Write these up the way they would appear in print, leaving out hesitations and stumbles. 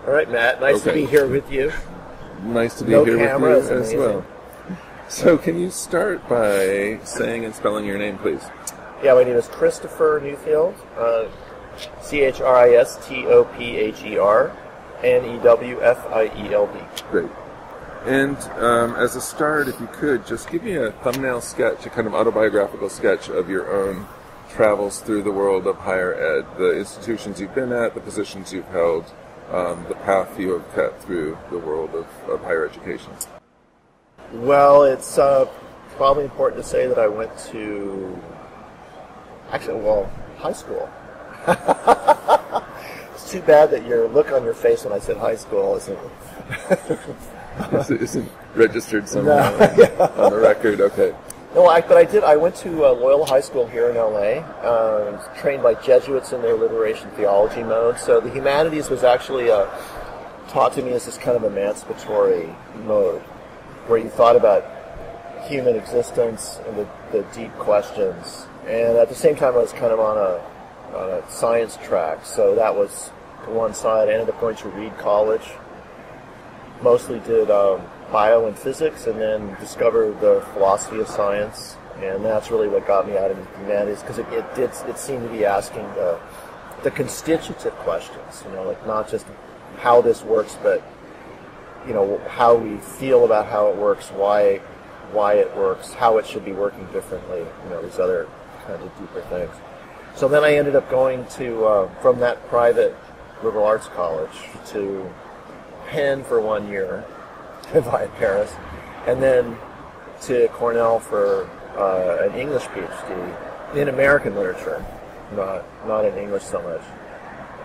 All right, Matt. Nice to be here with you. Nice to be here with you as amazing. well. So can you start by saying and spelling your name, please? Yeah, my name is Christopher Newfield. Christopher Newfield. Great. And as a start, if you could, just give me a thumbnail sketch, a kind of autobiographical sketch of your own travels through the world of higher ed, the institutions you've been at, the positions you've held, the path you have cut through the world of higher education. Well, it's probably important to say that I went to, high school. It's too bad that your look on your face when I said high school isn't registered somewhere on the record. Okay. No, but I did. I went to Loyola High School here in LA. Was trained by Jesuits in their liberation theology mode. So the humanities was actually taught to me as this kind of emancipatory mode, where you thought about human existence and the deep questions. And at the same time, I was kind of on a science track. So that was one side. I ended up going to Reed College. Mostly did bio and physics, and then discovered the philosophy of science, and that's really what got me out of humanities, because it seemed to be asking the constitutive questions, like not just how this works, but how we feel about how it works, why it works, how it should be working differently, these other kinds of deeper things. So then I ended up going to from that private liberal arts college to Penn for 1 year via Paris, and then to Cornell for an English PhD in American literature, not in English so much.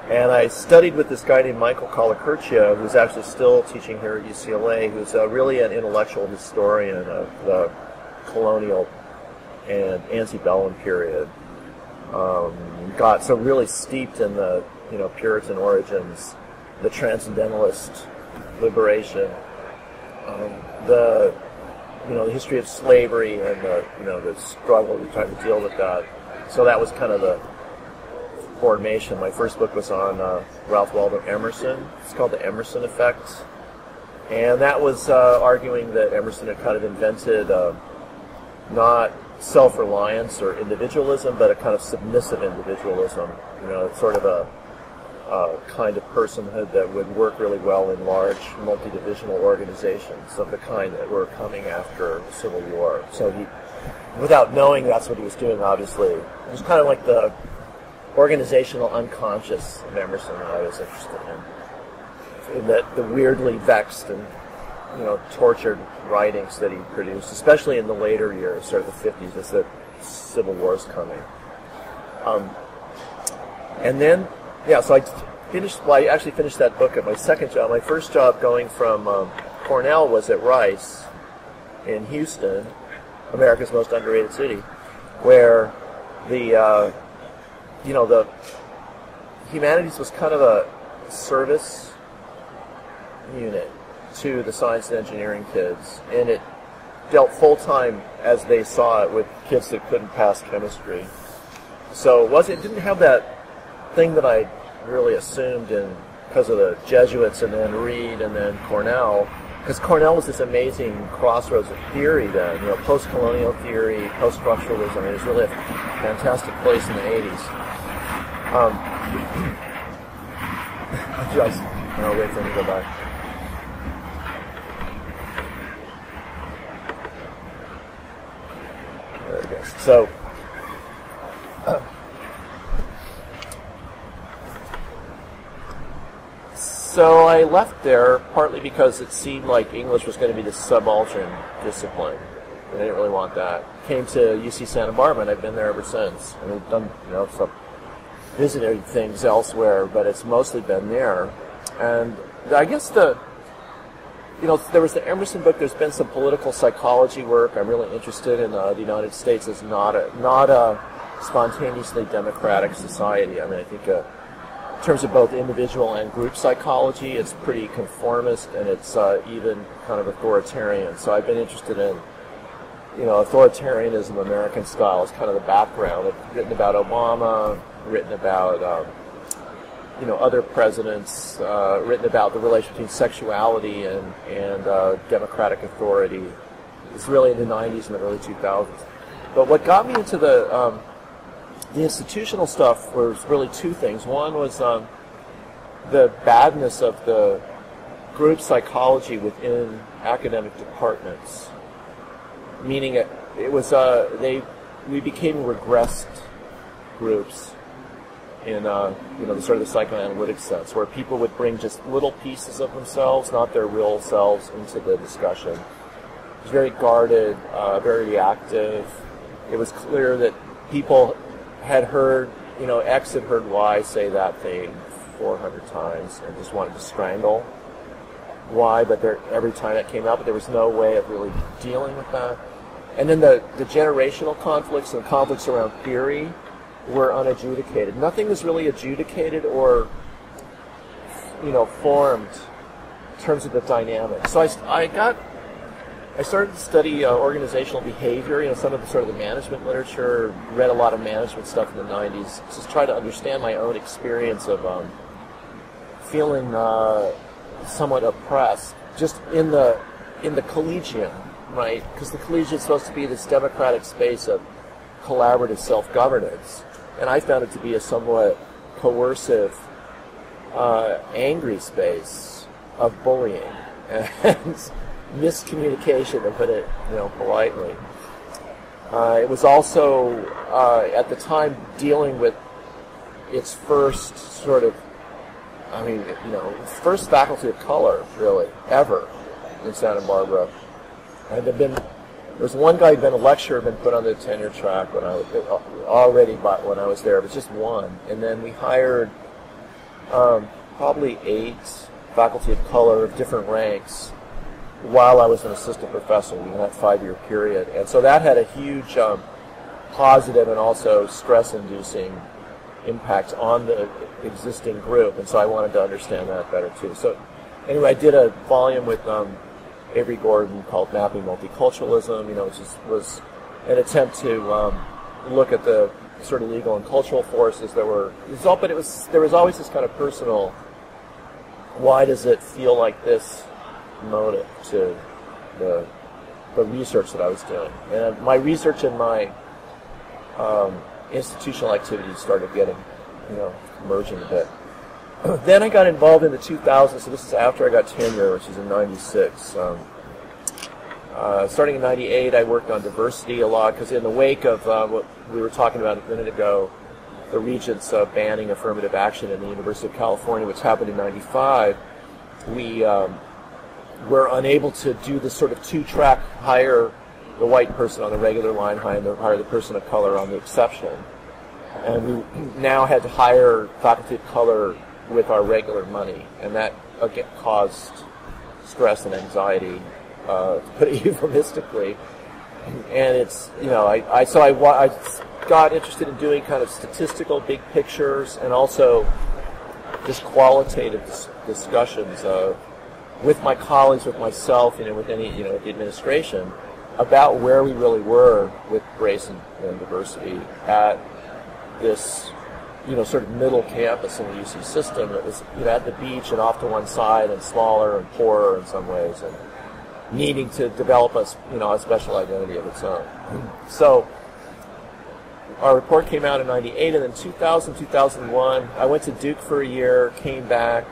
And I studied with this guy named Michael Colacurcio, who's actually still teaching here at UCLA, who's really an intellectual historian of the colonial and antebellum period. Got so really steeped in the Puritan origins, the transcendentalist liberation, the history of slavery, and the struggle to try to deal with that. So that was kind of the formation. My first book was on Ralph Waldo Emerson. It's called The Emerson Effect, and that was arguing that Emerson had kind of invented not self-reliance or individualism, but a kind of submissive individualism. Sort of a kind of personhood that would work really well in large multi-divisional organizations of the kind that were coming after the Civil War. So he, without knowing that's what he was doing, obviously, it was kind of like the organizational unconscious of Emerson that I was interested in that the weirdly vexed and tortured writings that he produced, especially in the later years, sort of the 50s, as the Civil War is coming. And then, so I actually finished that book at my second job. My first job going from Cornell was at Rice in Houston, America's most underrated city, where the humanities was kind of a service unit to the science and engineering kids, and it dealt full-time, as they saw it, with kids that couldn't pass chemistry. So it didn't have that thing that I really assumed because of the Jesuits and then Reed and then Cornell, because Cornell was this amazing crossroads of theory then, post-colonial theory, post-structuralism. It was really a fantastic place in the 80s. I'll wait for him to go back. There we go. So I left there partly because it seemed like English was going to be this subaltern discipline. I didn't really want that. Came to UC Santa Barbara, and I've been there ever since. And I've done, some visited things elsewhere, but it's mostly been there. And I guess there was the Emerson book. There's been some political psychology work. I'm really interested in the United States as not a spontaneously democratic society. I mean, I think in terms of both individual and group psychology, it's pretty conformist, and it's even kind of authoritarian. So I've been interested in, authoritarianism, American style, is kind of the background. I've written about Obama, written about other presidents, written about the relation between sexuality and democratic authority. It's really in the 90s and the early 2000s. But what got me into the institutional stuff was really two things. One was the badness of the group psychology within academic departments, meaning it was we became regressed groups in the sort of the psychoanalytic sense, where people would bring just little pieces of themselves, not their real selves, into the discussion. It was very guarded, very reactive. It was clear that people had heard, X had heard Y say that thing 400 times and just wanted to strangle Y, but every time that came out, but there was no way of really dealing with that. And then the generational conflicts and conflicts around theory were unadjudicated. Nothing was really adjudicated or, formed in terms of the dynamic. So I started to study organizational behavior, some of the sort of the management literature, read a lot of management stuff in the 90s, just try to understand my own experience of feeling somewhat oppressed, just in the collegium, right? Because the collegium is supposed to be this democratic space of collaborative self-governance, and I found it to be a somewhat coercive, angry space of bullying and miscommunication, to put it politely. It was also at the time dealing with its first sort of, first faculty of color really ever in Santa Barbara. There was one guy who'd been a lecturer, been put on the tenure track when I was there. It was just one, and then we hired probably 8 faculty of color of different ranks while I was an assistant professor in that 5-year period. And so that had a huge positive and also stress-inducing impact on the existing group, and so I wanted to understand that better too. So anyway, I did a volume with Avery Gordon called Mapping Multiculturalism, which was an attempt to look at the sort of legal and cultural forces that were result, but there was always this kind of personal, why does it feel like this motive to the research that I was doing. And my research and my institutional activities started getting, merging a bit. Then I got involved in the 2000s, so this is after I got tenure, which is in 96. Starting in 98, I worked on diversity a lot, because in the wake of what we were talking about a minute ago, the Regents banning affirmative action in the University of California, which happened in 95, we were unable to do this sort of 2-track, hire the white person on the regular line, hire the person of color on the exception. And we now had to hire faculty of color with our regular money, and that again caused stress and anxiety, to put it euphemistically. And it's, I got interested in doing kind of statistical big pictures and also just qualitative discussions with my colleagues, with myself, with any, the administration, about where we really were with race and diversity at this, sort of middle campus in the UC system that was, at the beach and off to one side and smaller and poorer in some ways, and needing to develop a special identity of its own. So our report came out in 98, and then 2000, 2001, I went to Duke for a year, came back,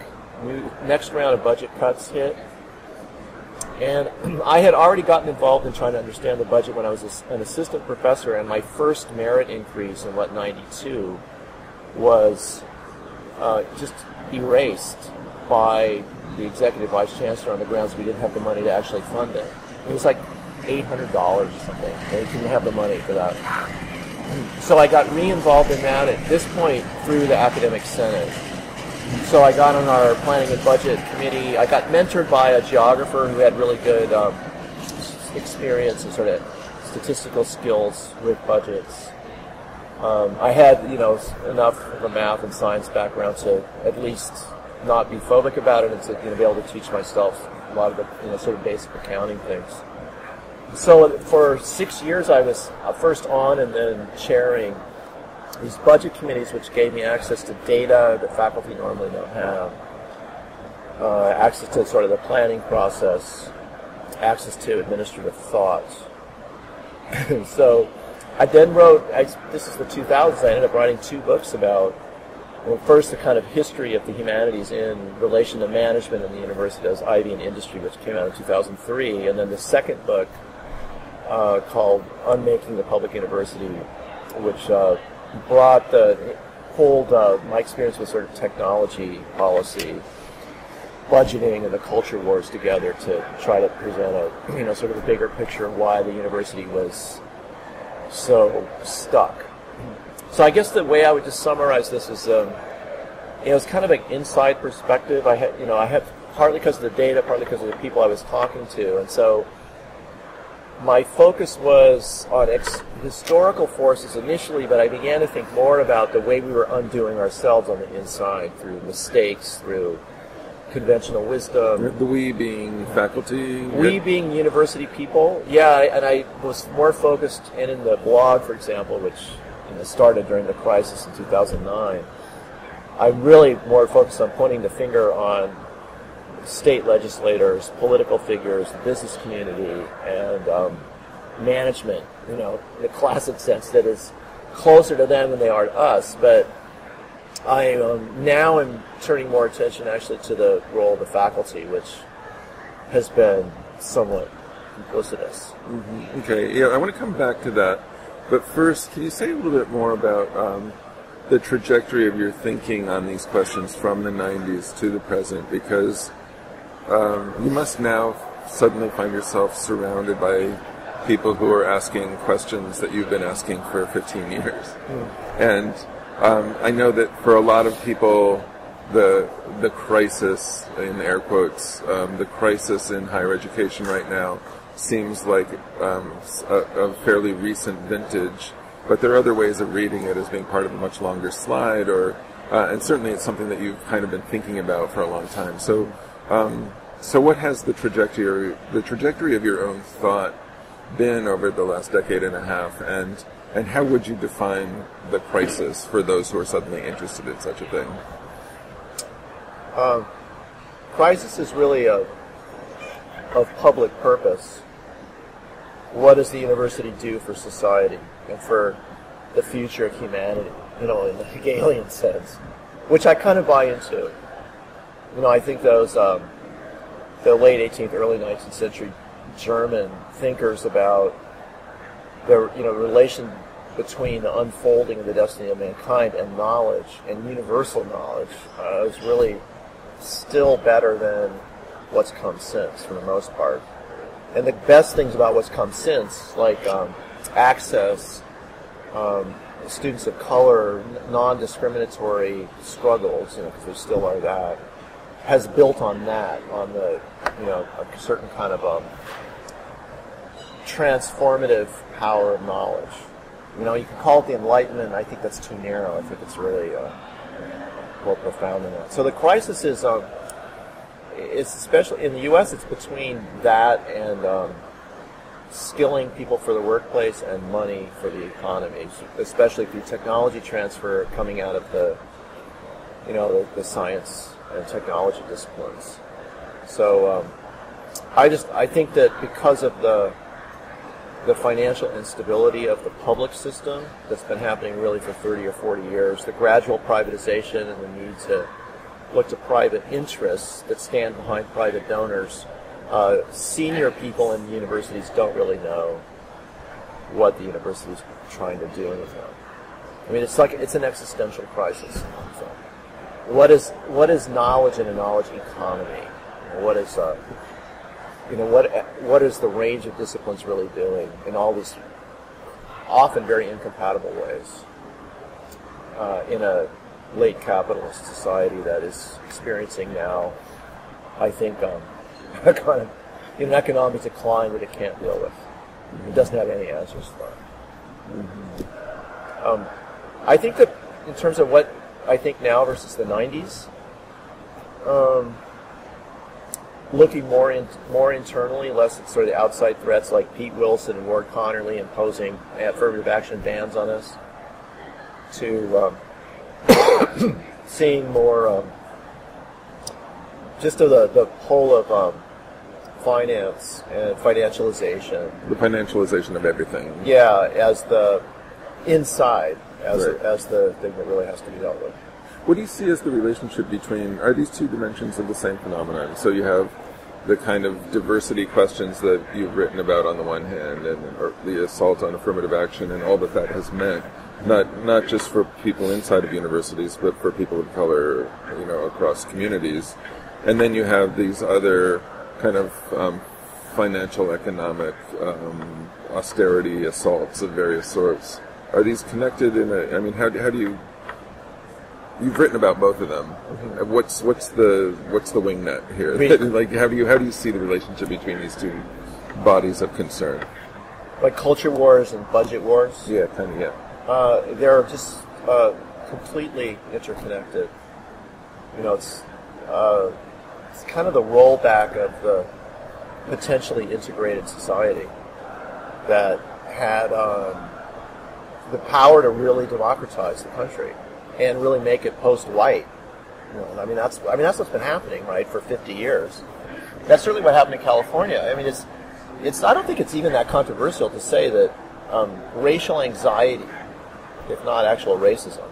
next round of budget cuts hit, and I had already gotten involved in trying to understand the budget when I was an assistant professor, and my first merit increase in 92 was just erased by the executive vice chancellor on the grounds we didn't have the money to actually fund it. It was like $800 or something. They didn't have the money for that. So I got re-involved in that at this point through the Academic Senate. So I got on our planning and budget committee. I got mentored by a geographer who had really good experience and sort of statistical skills with budgets. I had, enough of a math and science background to at least not be phobic about it and to be able to teach myself a lot of the sort of basic accounting things. So for 6 years I was first on and then chairing these budget committees, which gave me access to data that faculty normally don't have, access to sort of the planning process, access to administrative thought. So I then wrote, this is the 2000s, I ended up writing 2 books about, well, first the kind of history of the humanities in relation to management in the university as Ivy and Industry, which came out in 2003, and then the second book called Unmaking the Public University, which pulled my experience with sort of technology policy, budgeting, and the culture wars together to try to present a sort of a bigger picture of why the university was so stuck. So I guess the way I would just summarize this is, it's kind of an inside perspective. I had partly because of the data, partly because of the people I was talking to, and so my focus was on historical forces initially, but I began to think more about the way we were undoing ourselves on the inside through mistakes, through conventional wisdom. The we being faculty? We being university people, yeah, and I was more focused, and in the blog, for example, which started during the crisis in 2009, I'm really more focused on pointing the finger on state legislators, political figures, the business community, and management, in the classic sense that is closer to them than they are to us. But I now am turning more attention actually to the role of the faculty, which has been somewhat duplicitous. Mm-hmm. Okay, yeah, I want to come back to that. But first, can you say a little bit more about the trajectory of your thinking on these questions from the 90s to the present? Because you must now suddenly find yourself surrounded by people who are asking questions that you've been asking for 15 years. And I know that for a lot of people, the crisis, in air quotes, the crisis in higher education right now seems like a fairly recent vintage, but there are other ways of reading it as being part of a much longer slide, and certainly it's something that you've kind of been thinking about for a long time. So, so what has the trajectory of your own thought been over the last decade and a half, and how would you define the crisis for those who are suddenly interested in such a thing? Crisis is really of public purpose. What does the university do for society and for the future of humanity, in the Hegelian sense, which I kind of buy into. I think those the late 18th, early 19th century German thinkers about the relation between the unfolding of the destiny of mankind and knowledge, and universal knowledge, is really still better than what's come since, for the most part. And the best things about what's come since, like access, students of color, non-discriminatory struggles, because there still are that, has built on that, on the, a certain kind of transformative power of knowledge. You can call it the Enlightenment. I think that's too narrow. I think it's really more profound than that. So the crisis is, it's especially in the U.S. It's between that and skilling people for the workplace and money for the economy, especially through technology transfer coming out of the science and technology disciplines. So I think that because of the financial instability of the public system that's been happening really for 30 or 40 years, the gradual privatization and the need to look to private interests that stand behind private donors, senior people in universities don't really know what the university is trying to do with them. I mean, it's an existential crisis. So, what is knowledge in a knowledge economy? What is what is the range of disciplines really doing in all these often very incompatible ways in a late capitalist society that is experiencing now, I think, a kind of an economic decline that it can't deal with. It doesn't have any answers for it. Mm-hmm. I think that in terms of what I think now versus the 90s, looking more internally, less at sort of the outside threats like Pete Wilson and Ward Connerly imposing affirmative action bans on us, to seeing more just of the whole of finance and financialization. The financialization of everything. Yeah, as the inside, as Right. as the thing that really has to be dealt with. What do you see as the relationship between, are these two dimensions of the same phenomenon? So you have the kind of diversity questions that you've written about on the one hand, and or the assault on affirmative action and all that that has meant, not just for people inside of universities, but for people of color, across communities. And then you have these other kind of financial, economic, austerity assaults of various sorts. Are these connected how do you... You've written about both of them. Mm-hmm. What's the wing net here? Like, how do you see the relationship between these two bodies of concern? Like culture wars and budget wars? Yeah, kind of, yeah. They're just completely interconnected. It's kind of the rollback of the potentially integrated society that had the power to really democratize the country and really make it post-white. That's what's been happening, right, for 50 years. That's certainly what happened in California. It's I don't think it's even that controversial to say that racial anxiety, if not actual racism,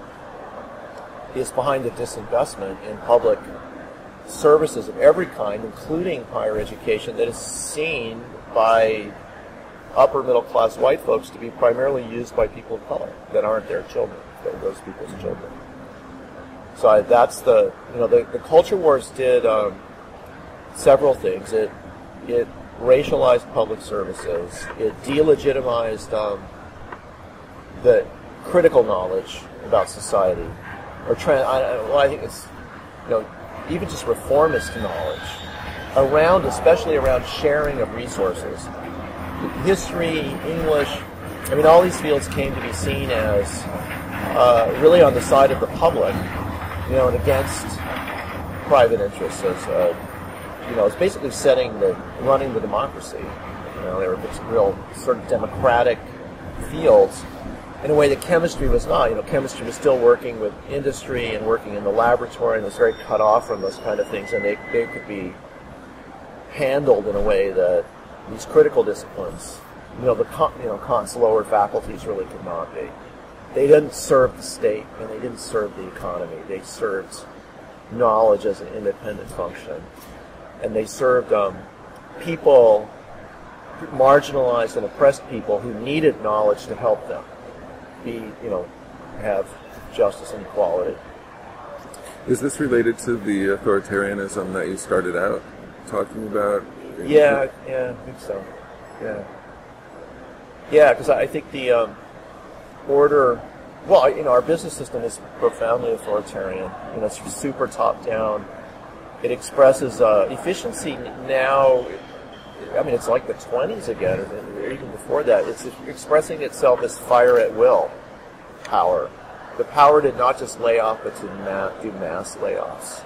is behind the disinvestment in public services of every kind, including higher education, that is seen by upper middle class white folks to be primarily used by people of color that aren't their children, those people's children. So that's the culture wars did several things. It racialized public services. It delegitimized the critical knowledge about society, or I think it's even just reformist knowledge especially around sharing of resources. History, English, all these fields came to be seen as really on the side of the public, and against private interests. It's basically running the democracy. They were real sort of democratic fields in a way that chemistry was not. Chemistry was still working with industry and working in the laboratory, and was very cut off from those kind of things, and they could be handled in a way that these critical disciplines, Kant's lower faculties really could not be. They didn't serve the state, and they didn't serve the economy. They served knowledge as an independent function, and they served people, marginalized and oppressed people who needed knowledge to help them have justice and equality. Is this related to the authoritarianism that you started out talking about? Yeah, I think so. Yeah, because I think the order. Well, our business system is profoundly authoritarian. It's super top down. It expresses efficiency now. It's like the 20s again, or even before that. It's expressing itself as fire at will power. The power to not just lay off, but to do mass layoffs.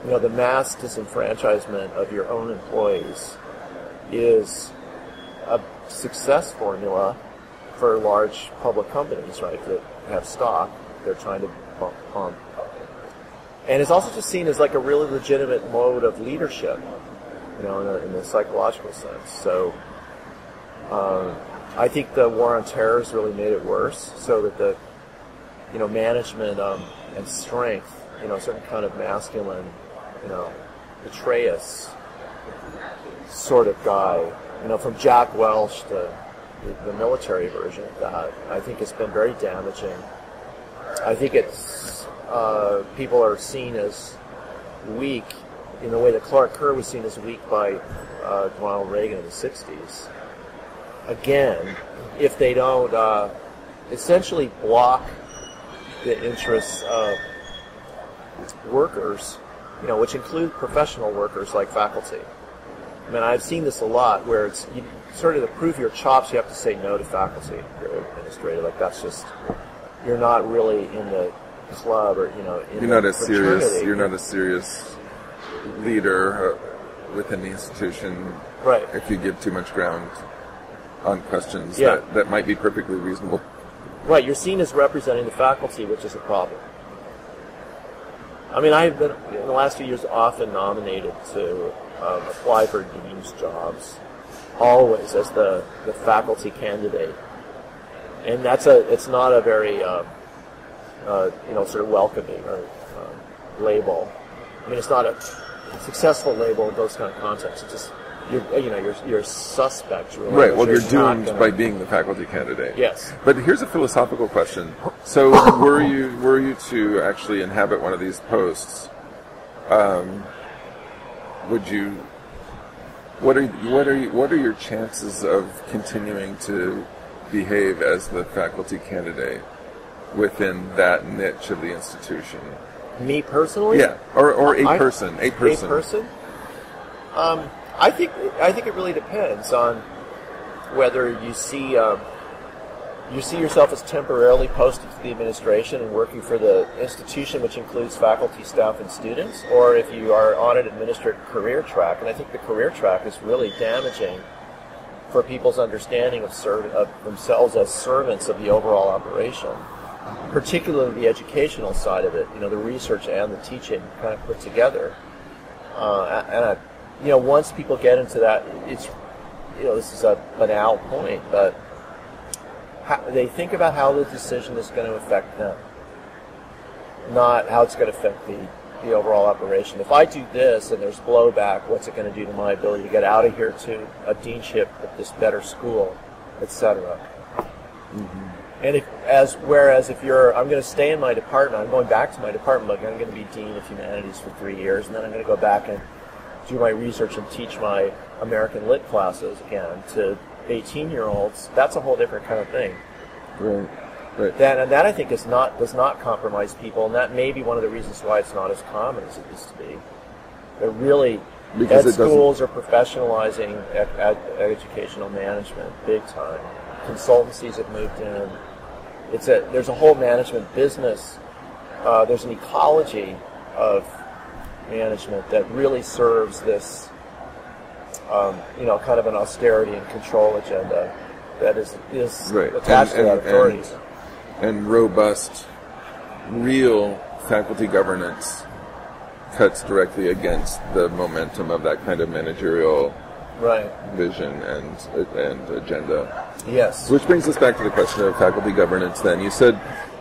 The mass disenfranchisement of your own employees is a success formula for large public companies, right, that have stock. They're trying to pump. And it's also just seen as like a really legitimate mode of leadership, in a psychological sense. So I think the war on terror has really made it worse, so that the management and strength, a certain kind of masculine, Atreus sort of guy, from Jack Welch to the military version of that, I think it's been very damaging. I think it's people are seen as weak in the way that Clark Kerr was seen as weak by Ronald Reagan in the 60s. Again, if they don't essentially block the interests of workers, which include professional workers like faculty. I've seen this a lot, where it's sort of to prove your chops, you have to say no to faculty if you're an administrator. Like, that's just, you're not really in the club, or you're not a serious leader within the institution, right? If you give too much ground on questions that might be perfectly reasonable Right, you're seen as representing the faculty, which is a problem. I mean, I've been, in the last few years, often nominated to apply for dean's jobs, always as the faculty candidate. And it's not a very, sort of welcoming or label. I mean, it's not a successful label in those kind of contexts. It's just, you're a suspect, really. Right, well, you're doomed by being the faculty candidate. Yes. But here's a philosophical question. So, were you to actually inhabit one of these posts, would you, what are your chances of continuing to behave as the faculty candidate within that niche of the institution? Me personally? Yeah, or a person. A person? I think it really depends on whether you see yourself as temporarily posted to the administration and working for the institution, which includes faculty, staff, and students, or if you are on an administered career track. And I think the career track is really damaging for people's understanding of themselves as servants of the overall operation, particularly the educational side of it, the research and the teaching kind of put together. Once people get into that, it's, this is a banal point, but they think about how the decision is going to affect them, not how it's going to affect the overall operation. If I do this and there's blowback, what's it going to do to my ability to get out of here to a deanship at this better school, etc. Mm-hmm. And whereas if I'm going to stay in my department, I'm going back to my department, like I'm going to be Dean of Humanities for 3 years, and then I'm going to go back and do my research and teach my American Lit classes again to 18-year-olds. That's a whole different kind of thing. Right. And that I think does not compromise people, and that may be one of the reasons why it's not as common as it used to be. They're really, schools are professionalizing educational management big time. Consultancies have moved in. There's a whole management business. There's an ecology of management that really serves this, kind of an austerity and control agenda that is right. attached to that authority. And robust, real faculty governance cuts directly against the momentum of that kind of managerial vision and agenda. Yes. Which brings us back to the question of faculty governance then. You said,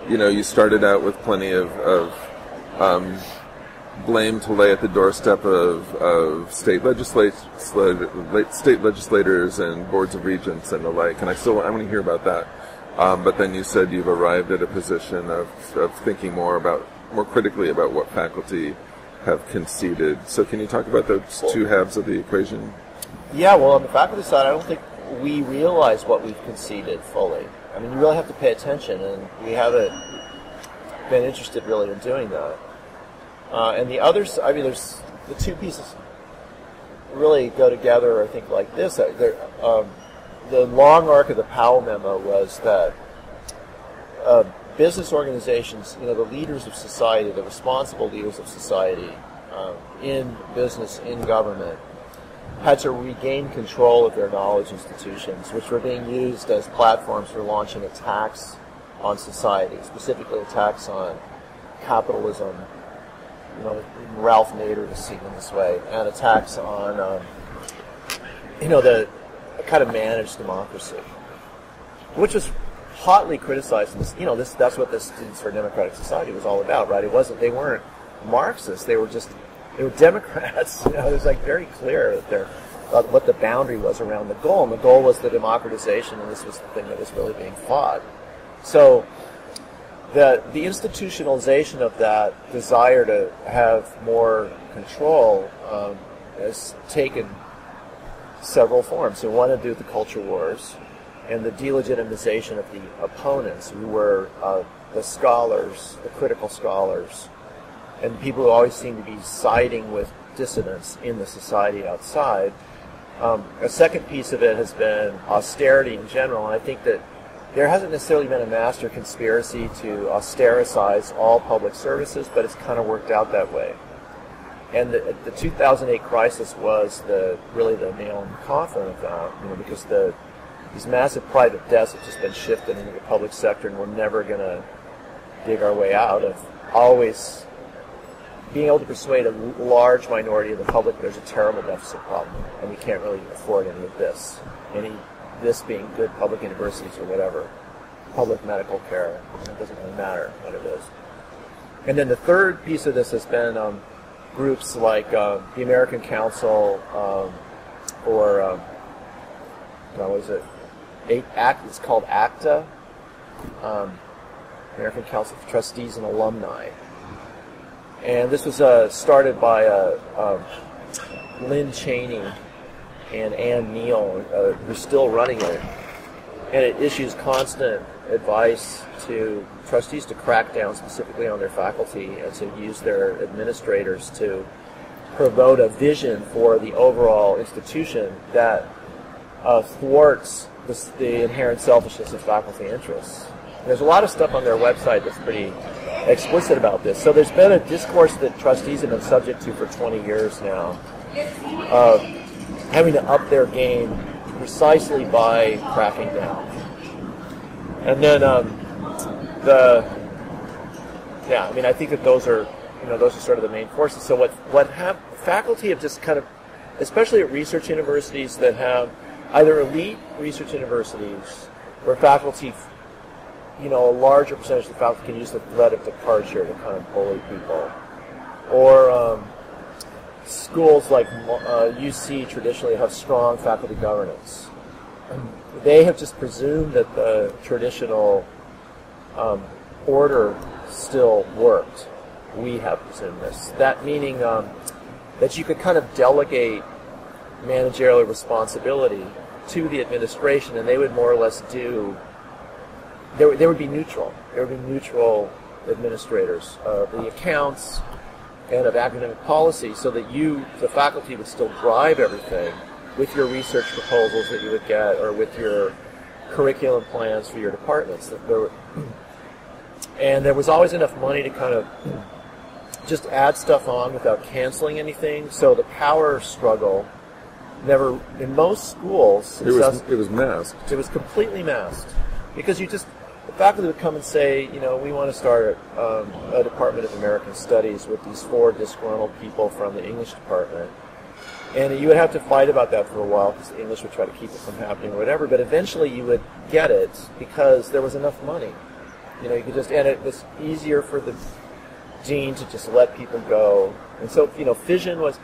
you started out with plenty of blame to lay at the doorstep of state legislators and boards of regents and the like, and I want to hear about that. But then you said you've arrived at a position of thinking more critically about what faculty have conceded. So can you talk about those two halves of the equation? Yeah, well, on the faculty side, I don't think we realize what we've conceded fully. I mean, you really have to pay attention, and we haven't been interested really in doing that. And the others, I mean, there's the two pieces really go together, I think, like this. The long arc of the Powell memo was that business organizations, the leaders of society, the responsible leaders of society in business, in government, had to regain control of their knowledge institutions, which were being used as platforms for launching attacks on society, specifically attacks on capitalism. Ralph Nader is seen in this way, and attacks on, the kind of managed democracy, which was hotly criticized. That's what the Students for a Democratic Society was all about, right? They weren't Marxists. They were Democrats. It was very clear that what the boundary was around the goal, and the goal was the democratization, and this was the thing that was really being fought. So the institutionalization of that desire to have more control has taken several forms. So one to do with the culture wars and the delegitimization of the opponents, who were the scholars, the critical scholars, and people who always seem to be siding with dissidents in the society outside. A second piece of it has been austerity in general, and I think that there hasn't necessarily been a master conspiracy to austericize all public services, but it's kind of worked out that way. And the 2008 crisis was really the nail in the coffin of that, because the these massive private debts have just been shifted into the public sector, and we're never going to dig our way out of always being able to persuade a large minority of the public there's a terrible deficit problem, and we can't really afford any of this. This being good public universities or whatever, public medical care, it doesn't really matter what it is. And then the third piece of this has been groups like the American Council or what was it? It's called ACTA, American Council of Trustees and Alumni. And this was started by Lynn Cheney and Ann Neal, who's still running it. And it issues constant advice to trustees to crack down specifically on their faculty and to use their administrators to promote a for the overall institution that thwarts the inherent selfishness of faculty interests. There's a lot of stuff on their website that's pretty explicit about this. So there's been a discourse that trustees have been subject to for 20 years now, having to up their game precisely by cracking down. And then I think that those are sort of the main forces. So faculty have just kind of, especially at research universities that have either elite research universities where faculty, a larger percentage of the faculty can use the threat of departure to kind of bully people, or schools like UC traditionally have strong faculty governance. They have just presumed that the traditional order still worked. We have presumed this. That meaning that you could kind of delegate managerial responsibility to the administration, and they would more or less do. They would be neutral. There would be neutral administrators of the accounts and of academic policy, so that the faculty, would still drive everything with your research proposals that you would get, or with your curriculum plans for your departments. And there was always enough money to kind of just add stuff on without canceling anything. So the power struggle never, in most schools, it was masked. It was completely masked, because the faculty would come and say, we want to start a Department of American Studies with these 4 disgruntled people from the English department. And you would have to fight about that for a while, because the English would try to keep it from happening or whatever, but eventually you would get it because there was enough money. You could just, and it was easier for the dean to just let people go. And so, fission was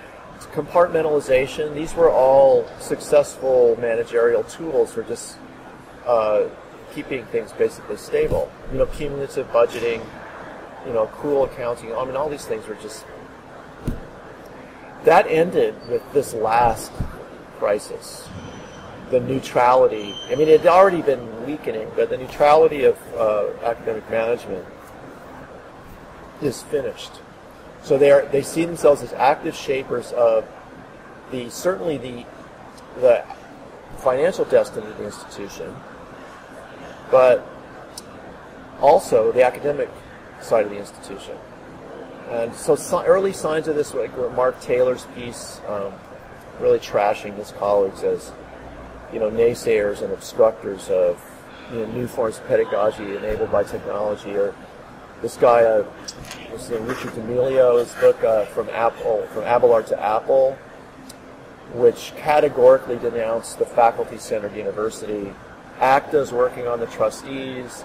compartmentalization. These were all successful managerial tools for just keeping things basically stable. Cumulative budgeting, accrual accounting. All these things were just. That ended with this last crisis. The neutrality. It had already been weakening, but the neutrality of academic management is finished. So they see themselves as active shapers of certainly the financial destiny of the institution, but also the academic side of the institution. And so early signs of this, like Mark Taylor's piece, really trashing his colleagues as naysayers and obstructors of new forms of pedagogy enabled by technology, or this guy, Richard D'Amelio's book From Abelard to Apple, which categorically denounced the faculty-centered university. ACTA's working on the trustees,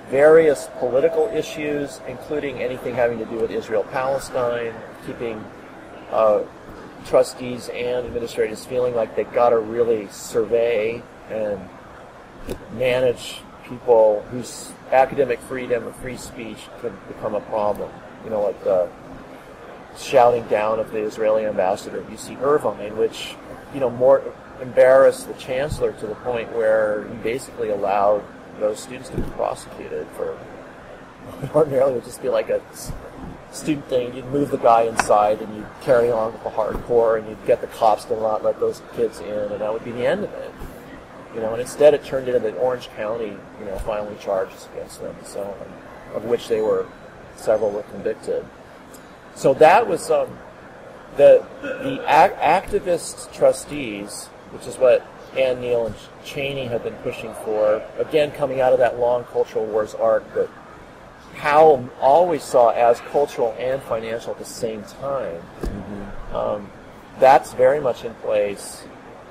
various political issues, including anything having to do with Israel-Palestine, keeping trustees and administrators feeling like they've got to really survey and manage people whose academic freedom or free speech could become a problem. Like the shouting down of the Israeli ambassador at UC Irvine, which, more embarrassed the chancellor to the point where he basically allowed those students to be prosecuted for ordinarily would just be like a student thing. You'd move the guy inside and you'd carry on with the hardcore, and you'd get the cops to not let those kids in, and that would be the end of it. And instead it turned into that Orange County, filing charges against them, and so on, of which several were convicted. So that was the activist trustees, which is what Ann, Neal, and Cheney have been pushing for, again, coming out of that long cultural wars arc that Powell always saw as cultural and financial at the same time. That's very much in place.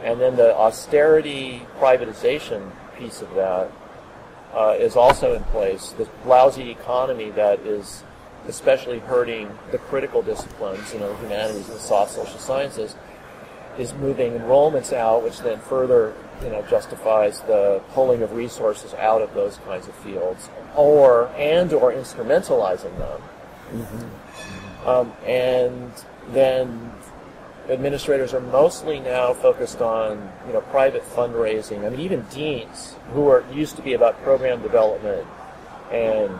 And then the austerity privatization piece of that is also in place. The lousy economy that is especially hurting the critical disciplines, humanities and soft social sciences, is moving enrollments out, which then further, justifies the pulling of resources out of those kinds of fields, or instrumentalizing them. And then administrators are mostly now focused on, private fundraising. I mean, even deans who used to be about program development and,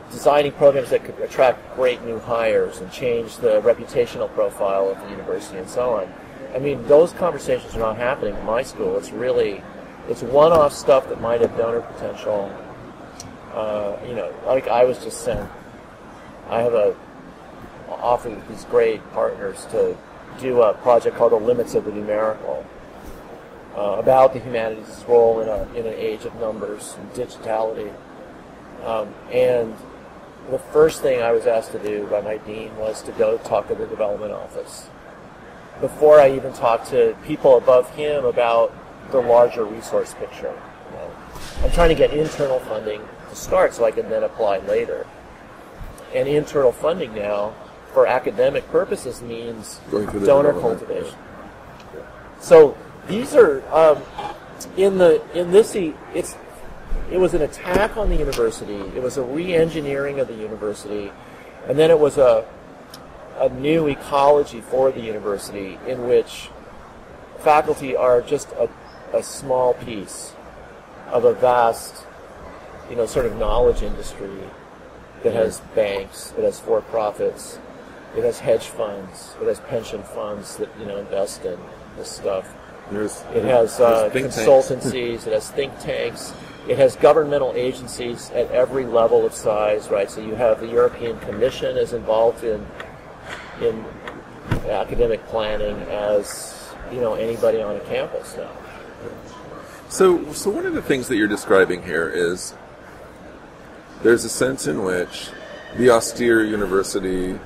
designing programs that could attract great new hires and change the reputational profile of the university and so on. I mean, those conversations are not happening in my school. It's one-off stuff that might have donor potential. Like I was just sent, I have offered with these great partners to do a project called The Limits of the Numerical, about the humanities' role in an age of numbers and digitality. And the first thing I was asked to do by my dean was to go talk to the development office before I even talked to people above him about the larger resource picture. I'm trying to get internal funding to start so I can then apply later. And internal funding now for academic purposes means donor cultivation. So these are it was an attack on the university. It was a re-engineering of the university, and then it was a new ecology for the university in which faculty are just a small piece of a vast, sort of knowledge industry that has banks, it has for-profits, it has hedge funds, it has pension funds that invest in this stuff. It has consultancies, it has think tanks, it has governmental agencies at every level of size, right? So you have the European Commission is involved in academic planning as anybody on a campus now. So one of the things that you're describing here is there's a sense in which the austere university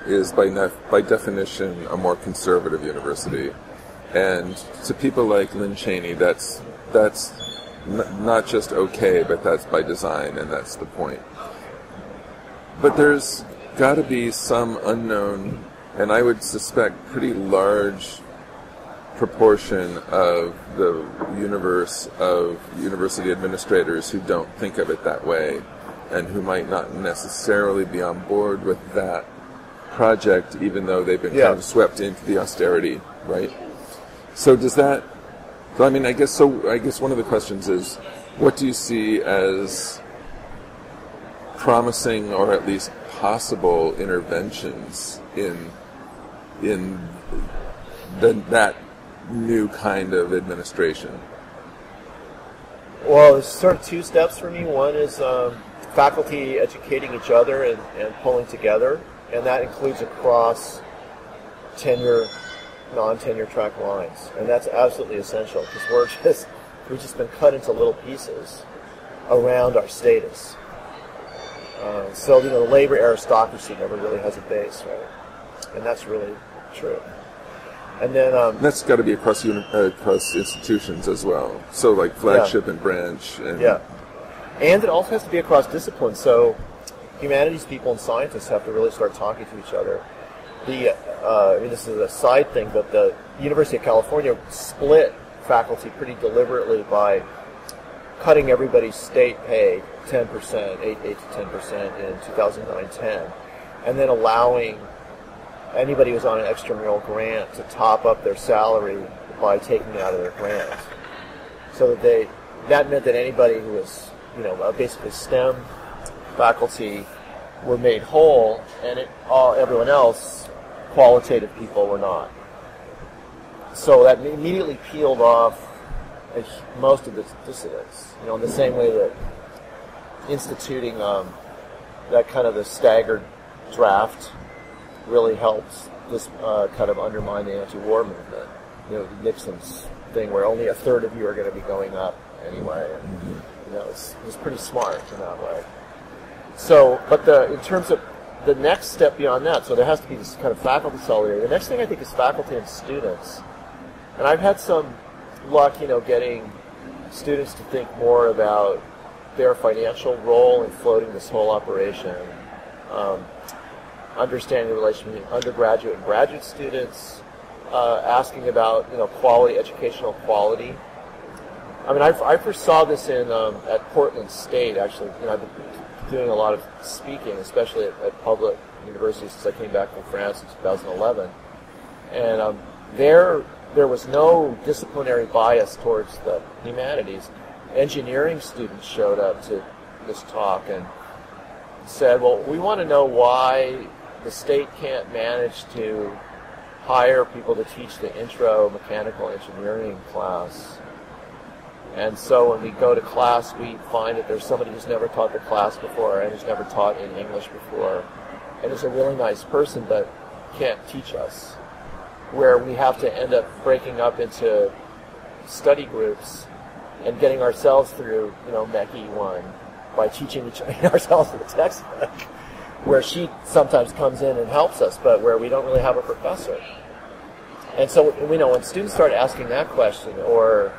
is by definition a more conservative university, and to people like Lynn Cheney, that's not just okay, but that's by design, and that's the point. But there's got to be some unknown, and I would suspect pretty large proportion of the universe of university administrators who don't think of it that way, and who might not necessarily be on board with that project, even though they've been kind of swept into the austerity, right? So does that? I guess one of the questions is, what do you see as promising or at least possible interventions in that new kind of administration? Well, there's sort of two steps for me. One is faculty educating each other and pulling together, and that includes across tenure, non-tenure track lines, and that's absolutely essential because we've just been cut into little pieces around our status. So the labor aristocracy never really has a base, right? And that's really true. And then that's got to be across institutions as well. So like flagship and branch. And and it also has to be across disciplines. So humanities people and scientists have to really start talking to each other. This is a side thing, but the University of California split faculty pretty deliberately by cutting everybody's state pay 10%, 8 to 10% in 2009-10, and then allowing anybody who's on an extramural grant to top up their salary by taking it out of their grant. So that meant that anybody who was, basically STEM faculty were made whole, and everyone else, qualitative people, were not. So that immediately peeled off most of the dissidents. In the same way that instituting that kind of a staggered draft really helped this kind of undermine the anti-war movement. Nixon's thing where only a third of you are going to be going up anyway. And, it's pretty smart in that way. So, but in terms of the next step beyond that, so there has to be this kind of faculty solidarity. The next thing I think is faculty and students. And I've had some luck, getting students to think more about their financial role in floating this whole operation, understanding the relation between undergraduate and graduate students, asking about quality, educational quality. I mean, I first saw this at Portland State. Actually, I've been doing a lot of speaking, especially at public universities since I came back from France in 2011, and there was no disciplinary bias towards the humanities. Engineering students showed up to this talk and said, well, we want to know why the state can't manage to hire people to teach the intro mechanical engineering class. And so when we go to class, we find that there's somebody who's never taught the class before and who's never taught in English before, and is a really nice person but can't teach us, where we have to end up breaking up into study groups and getting ourselves through, MECI 1 by teaching ourselves the textbook, where she sometimes comes in and helps us, but where we don't really have a professor. And so, when students start asking that question, or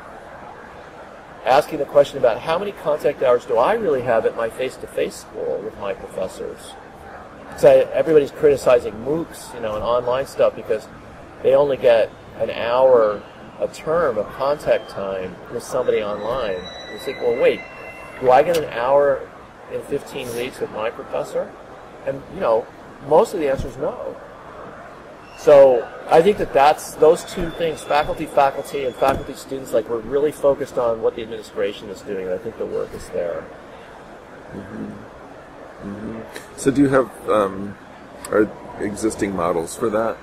asking the question about how many contact hours do I really have at my face-to-face school with my professors? So everybody's criticizing MOOCs, and online stuff because they only get an hour a term of contact time with somebody online. You think, well, wait, do I get an hour in 15 weeks with my professor? And, most of the answer is no. So I think that's those two things, faculty, and faculty students, we're really focused on what the administration is doing, and I think the work is there. Mm-hmm. Mm-hmm. So do you have are existing models for that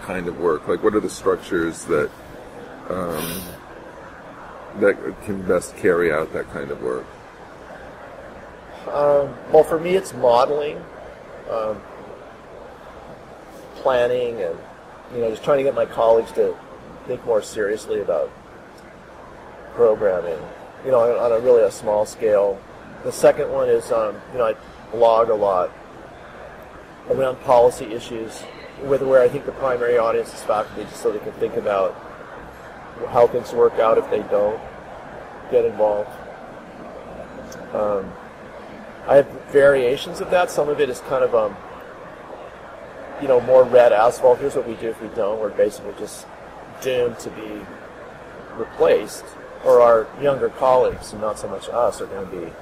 kind of work? What are the structures that can best carry out that kind of work? Well, for me, it's modeling, planning, and just trying to get my colleagues to think more seriously about programming, on a really small scale. The second one is, I blog a lot around policy issues, where I think the primary audience is faculty, just so they can think about how things work out if they don't get involved. I have variations of that. Some of it is kind of, more red asphalt. Here's what we do if we don't. We're basically just doomed to be replaced, or our younger colleagues, and not so much us, are going to be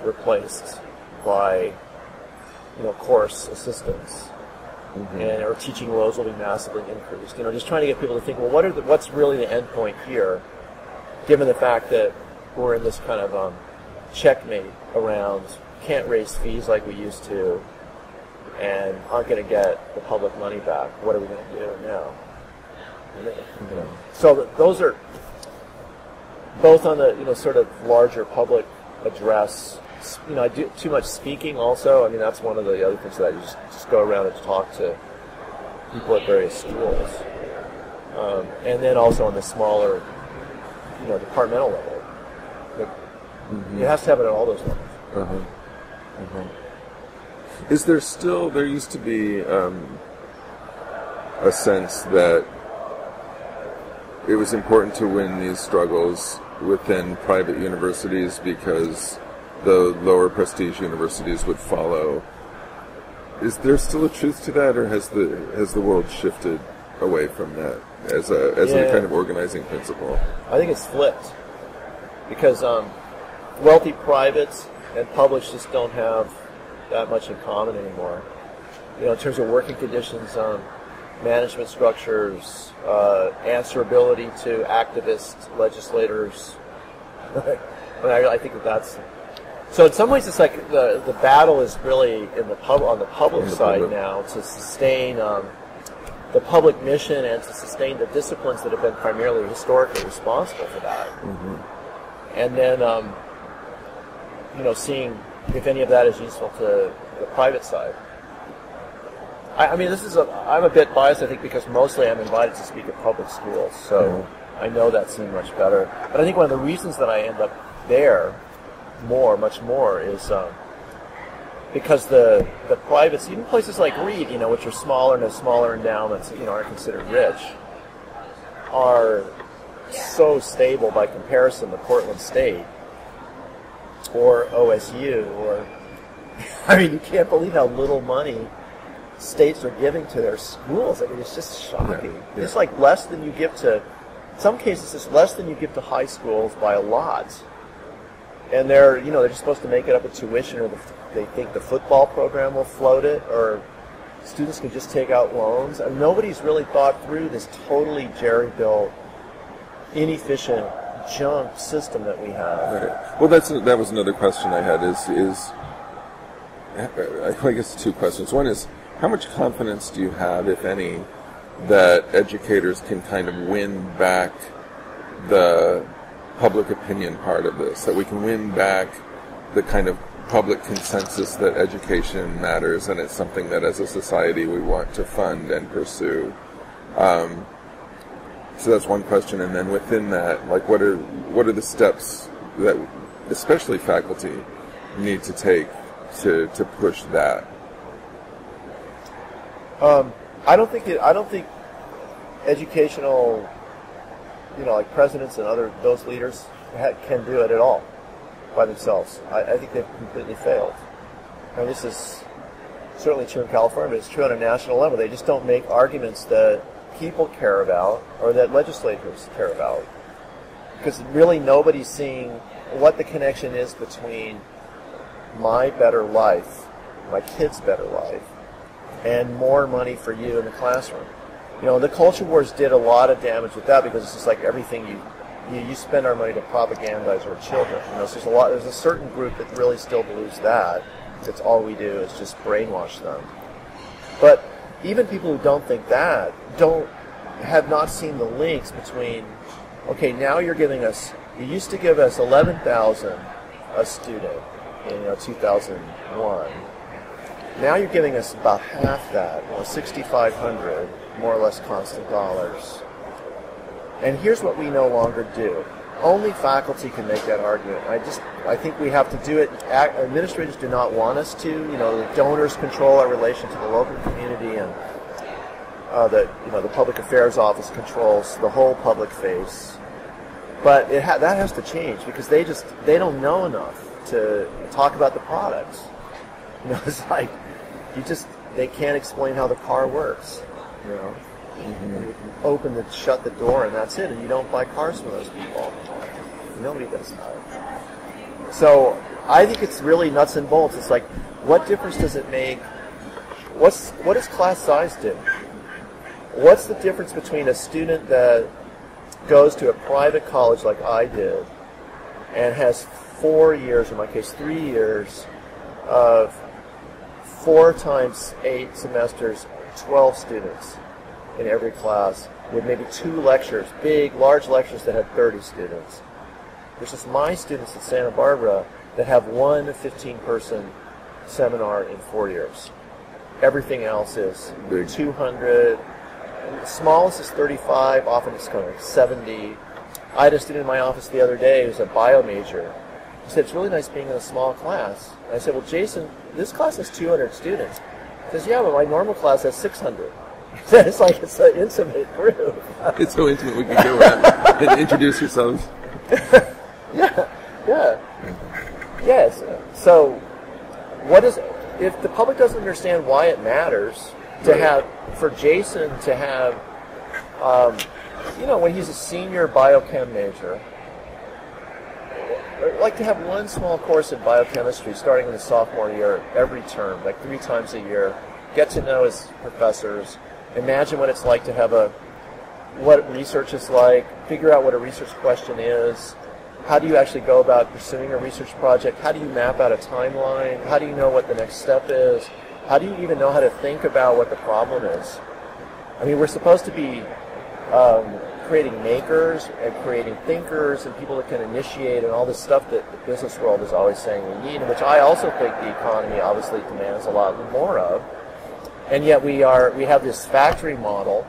replaced by, course assistants. Mm-hmm. And our teaching loads will be massively increased. Just trying to get people to think, well, what's really the end point here, given the fact that we're in this kind of checkmate around can't raise fees like we used to, and aren't going to get the public money back. What are we going to do now? So those are both on the sort of larger public address. I do too much speaking also. That's one of the other things that I just go around and talk to people at various schools. And then also on the smaller, departmental level. Mm-hmm. It has to happen at all those levels. Uh-huh. Uh-huh. Is there still, there used to be a sense that it was important to win these struggles within private universities because the lower prestige universities would follow. Is there still a truth to that, or has the world shifted away from that as a kind of organizing principle? I think it's flipped, because wealthy privates and publics just don't have that much in common anymore. In terms of working conditions, management structures, answerability to activists, legislators. I think that's. So in some ways, it's like the battle is really on the public side now to sustain the public mission and to sustain the disciplines that have been primarily historically responsible for that. Mm-hmm. And then, seeing if any of that is useful to the private side. I'm a bit biased, I think, because mostly I'm invited to speak at public schools. So I know that scene much better. But I think one of the reasons that I end up there much more, is because the privates, even places like Reed, which are smaller and have smaller endowments, aren't considered rich, are so stable by comparison to Portland State or OSU, or I mean, you can't believe how little money states are giving to their schools. I mean, it's just shocking. Yeah. It's like less than you give to, in some cases, it's less than you give to high schools by a lot. And they're just supposed to make it up with tuition, or they think the football program will float it, or students can just take out loans. And nobody's really thought through this totally jerry-built, inefficient junk system that we have. Right. Well, that was another question I had. Is I guess two questions. One is, how much confidence do you have, if any, that educators can kind of win back the public opinion part of this, that we can win back the kind of public consensus that education matters and it's something that as a society we want to fund and pursue? So that's one question, and then within that, like, what are the steps that especially faculty need to take to push that? I don't think educational, like presidents and those leaders can do it at all by themselves. I think they've completely failed. And this is certainly true in California, but it's true on a national level. They just don't make arguments that people care about or that legislators care about, because really nobody's seeing what the connection is between my better life, my kid's better life, and more money for you in the classroom. The culture wars did a lot of damage with that, because it's just like everything you spend our money to propagandize our children. So there's a certain group that really still believes that. That's all we do is just brainwash them. But even people who don't think that have not seen the links between, okay, now you're giving us, you used to give us 11,000 a student in 2001. Now you're giving us about half that, 6,500, more or less constant dollars. And here's what we no longer do. Only faculty can make that argument. I think we have to do it. Administrators do not want us to. The donors control our relation to the local community, and the public affairs office controls the whole public face. But that has to change, because they don't know enough to talk about the products. It's like they can't explain how the car works. Mm-hmm. You can shut the door, and that's it, and you don't buy cars from those people. Nobody does that. So I think it's really nuts and bolts. It's like, what difference does it make? What does class size do? What's the difference between a student that goes to a private college like I did and has 4 years, in my case 3 years, of 4 times 8 semesters, 12 students in every class, with maybe 2 lectures, large lectures that had 30 students, versus my students at Santa Barbara that have one 15-person seminar in 4 years. Everything else is big. 200. The smallest is 35. Often it's kind of like 70. I had a student in my office the other day who's a bio major. He said, it's really nice being in a small class. And I said, well, Jason, this class has 200 students. He says, yeah, but my normal class has 600. It's like it's an intimate group. It's so intimate we can go and introduce yourselves. Yeah. Yes. So, if the public doesn't understand why it matters to have, for Jason to have, when he's a senior biochem major, like to have one small course in biochemistry starting in the sophomore year every term, like 3 times a year, get to know his professors, imagine what it's like to have what research is like, figure out what a research question is, how do you actually go about pursuing a research project, how do you map out a timeline, how do you know what the next step is, how do you even know how to think about what the problem is? I mean, we're supposed to be creating makers and creating thinkers and people that can initiate and all this stuff that the business world is always saying we need, and which I also think the economy obviously demands a lot more of. And yet we have this factory model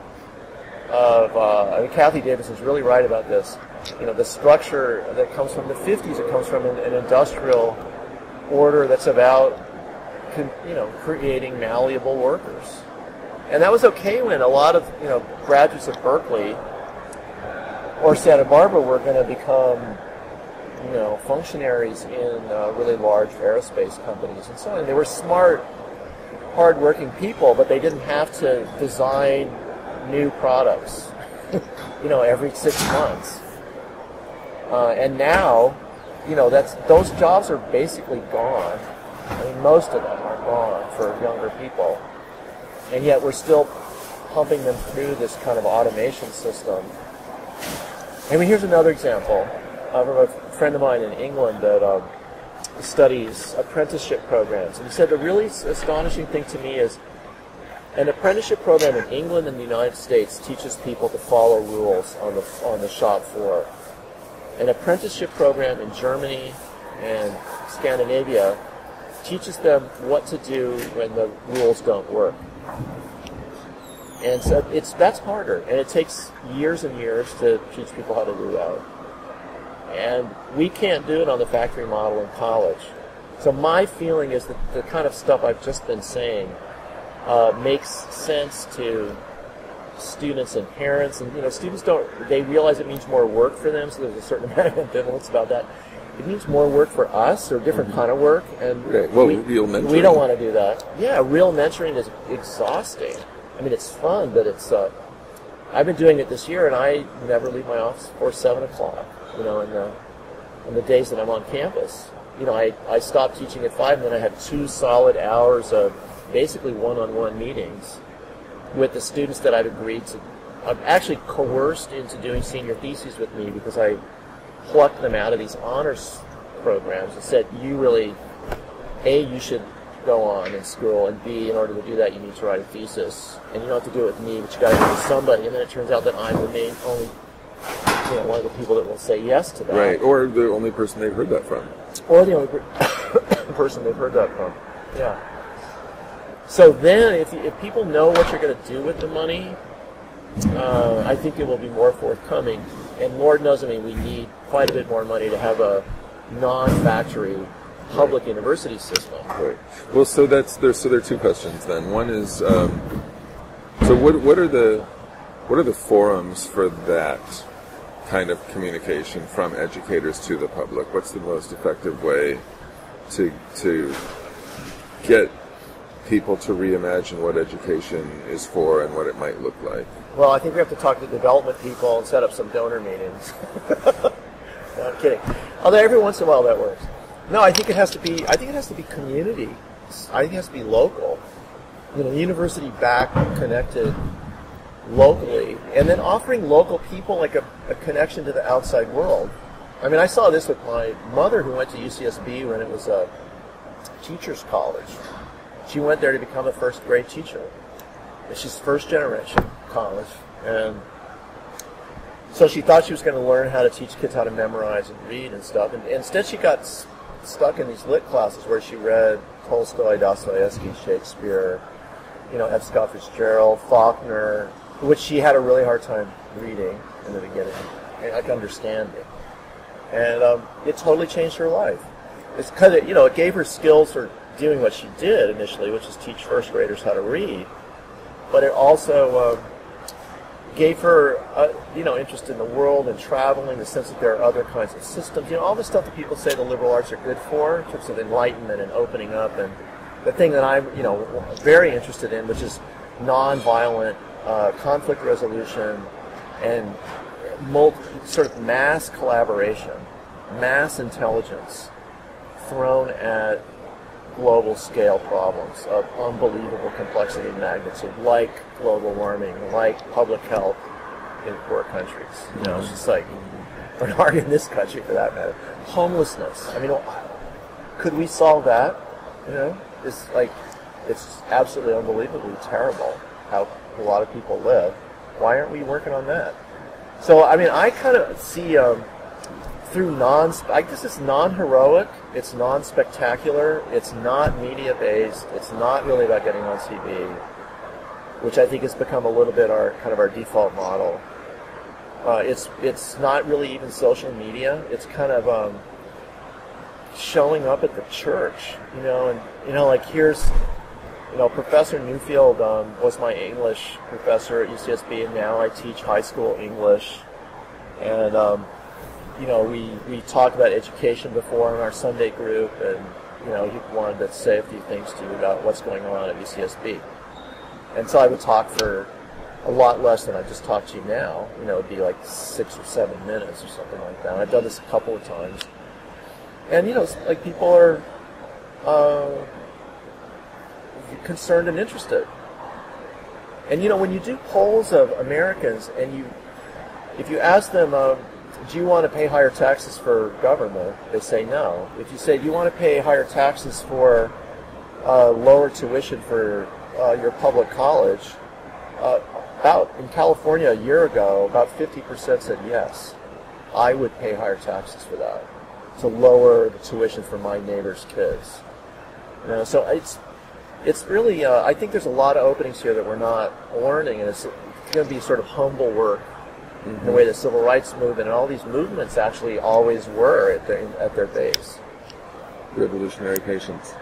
I mean, Kathy Davis is really right about this. The structure that comes from the 50s, it comes from an industrial order that's about, creating malleable workers. And that was okay when a lot of, graduates of Berkeley or Santa Barbara were going to become, functionaries in really large aerospace companies and so on. And they were smart, hard-working people, but they didn't have to design new products, every 6 months. And now, those jobs are basically gone. I mean, most of them are gone for younger people. And yet we're still pumping them through this kind of automation system. I mean, here's another example from a friend of mine in England that studies apprenticeship programs. And he said the really astonishing thing to me is an apprenticeship program in England and the United States teaches people to follow rules on the shop floor. An apprenticeship program in Germany and Scandinavia teaches them what to do when the rules don't work. And so that's harder, and it takes years and years to teach people how to do that. And we can't do it on the factory model in college. So my feeling is that the kind of stuff I've just been saying makes sense to students and parents. And students they realize it means more work for them, so there's a certain amount of ambivalence about that. It means more work for us, or different kind of work, and real mentoring. We don't want to do that. Yeah, real mentoring is exhausting. I mean, it's fun, but it's. I've been doing it this year, and I never leave my office before 7 o'clock. In the days that I'm on campus, I stopped teaching at 5, and then I have 2 solid hours of basically one-on-one meetings with the students that I've agreed to. I'm actually coerced into doing senior theses with me because I plucked them out of these honors programs and said, you should go on in school, and B, in order to do that, you need to write a thesis, and you don't have to do it with me, but you got to do it with somebody. And then it turns out that I'm the main only, one of the people that will say yes to that. Right, or the only person they've heard that from. Or the only person they've heard that from. Yeah. So then, if people know what you're going to do with the money, I think it will be more forthcoming. And Lord knows, we need quite a bit more money to have a non-factory public university system. Right. Well, so there are 2 questions then. One is, so what are the forums for that kind of communication from educators to the public? What's the most effective way to get people to reimagine what education is for and what it might look like? Well, I think we have to talk to development people and set up some donor meetings. No, I'm kidding. Although every once in a while that works. No, I think it has to be community. I think it has to be local. University-backed, connected locally, and then offering local people like a connection to the outside world. I mean, I saw this with my mother, who went to UCSB when it was a teacher's college. She went there to become a first-grade teacher. She's first-generation college, and so she thought she was going to learn how to teach kids how to memorize and read and stuff. And instead, she got stuck in these lit classes where she read Tolstoy, Dostoevsky, Shakespeare, F. Scott Fitzgerald, Faulkner, which she had a really hard time reading in the beginning, and understanding. And it totally changed her life. It's because it gave her skills for doing what she did initially, which is teach first graders how to read. But it also gave her, interest in the world and traveling, the sense that there are other kinds of systems. All the stuff that people say the liberal arts are good for, in terms of enlightenment and opening up, and the thing that I'm, very interested in, which is nonviolent conflict resolution and sort of mass collaboration, mass intelligence thrown at global scale problems of unbelievable complexity and magnitude, like global warming, like public health in poor countries. It's just like, or in this country for that matter, homelessness. I mean, could we solve that? It's absolutely unbelievably terrible how a lot of people live. Why aren't we working on that? So, I kind of see through I guess it's non-heroic, it's non-spectacular, it's not media-based, it's not really about getting on TV. which I think has become a little bit our kind of our default model. It's not really even social media. It's kind of showing up at the church, and like here's, Professor Newfield was my English professor at UCSB, and now I teach high school English, and we talked about education before in our Sunday group, and he wanted to say a few things to you about what's going on at UCSB, and so I would talk for a lot less than I just talked to you now. It'd be like 6 or 7 minutes or something like that. And I've done this a couple of times. And, like people are concerned and interested. And, when you do polls of Americans and if you ask them, do you want to pay higher taxes for government? They say no. If you say, do you want to pay higher taxes for lower tuition for your public college? In California a year ago, about 50% said yes. I would pay higher taxes for that, to lower the tuition for my neighbor's kids. So it's really, I think there's a lot of openings here that we're not learning, and it's going to be sort of humble work in the way the civil rights movement and all these movements actually always were at their base. Revolutionary patience.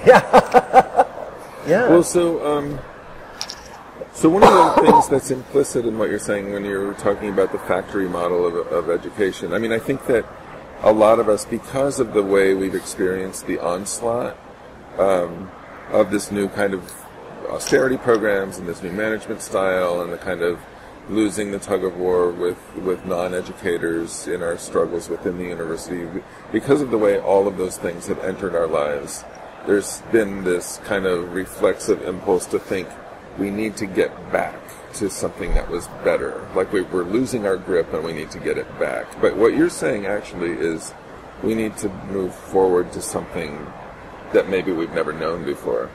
Yeah. Yeah. Well, so one of the things that's implicit in what you're saying when you're talking about the factory model of education, I mean, I think that a lot of us, because of the way we've experienced the onslaught of this new kind of austerity programs and this new management style and the kind of losing the tug of war with non-educators in our struggles within the university, because of the way all of those things have entered our lives, there's been this kind of reflexive impulse to think, we need to get back to something that was better. Like we're losing our grip and we need to get it back. But what you're saying actually is we need to move forward to something that maybe we've never known before.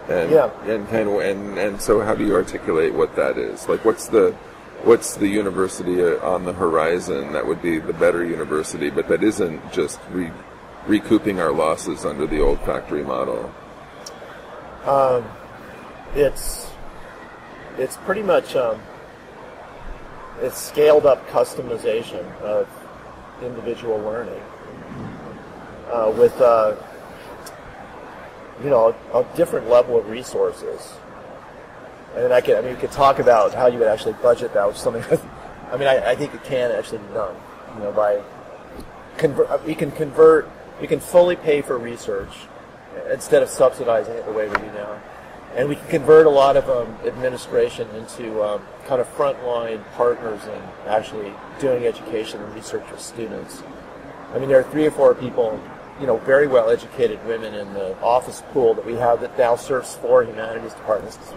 And and so how do you articulate what that is? Like what's the university on the horizon that would be the better university, but that isn't just recouping our losses under the old factory model? It's pretty much it's scaled up customization of individual learning with a different level of resources. And we could talk about how you would actually budget that, which is something. I think it can actually be done. We can fully pay for research instead of subsidizing it the way we do now. And we can convert a lot of administration into kind of frontline partners in actually doing education and research with students. There are 3 or 4 people, very well-educated women in the office pool that we have that now serves 4 humanities departments because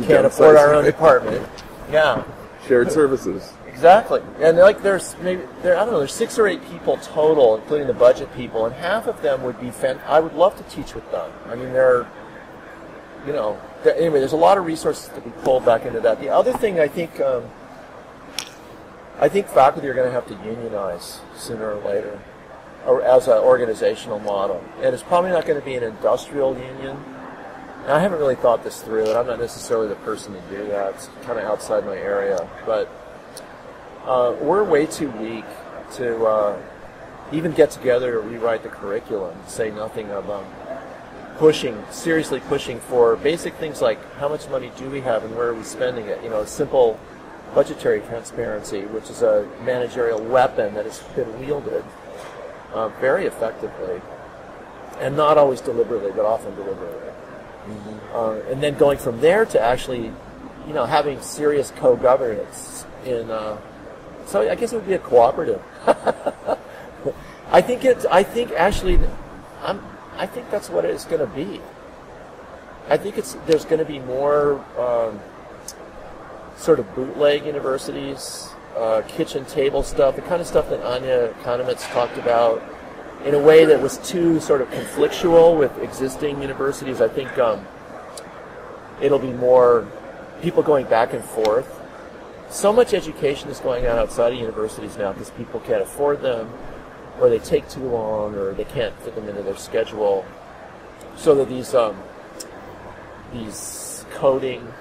we can't afford our own department. Yeah. Shared services. Exactly. And there's 6 or 8 people total, including the budget people, and half of them would be I would love to teach with them. Anyway, there's a lot of resources to be pulled back into that. The other thing I think faculty are going to have to unionize sooner or later, or as an organizational model. And it's probably not going to be an industrial union. And I haven't really thought this through, and I'm not necessarily the person to do that. It's kind of outside my area. But we're way too weak to even get together to rewrite the curriculum, to say nothing of seriously pushing for basic things like how much money do we have and where are we spending it? Simple budgetary transparency, which is a managerial weapon that has been wielded very effectively, and not always deliberately, but often deliberately. Mm-hmm. And then going from there to actually, having serious co-governance in. So I guess it would be a cooperative. I think that's what it's going to be. I think there's going to be more sort of bootleg universities, kitchen table stuff, the kind of stuff that Anya Kahnemitz talked about, in a way that was too sort of conflictual with existing universities. I think it'll be more people going back and forth. So much education is going on outside of universities now because people can't afford them, or they take too long, or they can't fit them into their schedule. So that these coding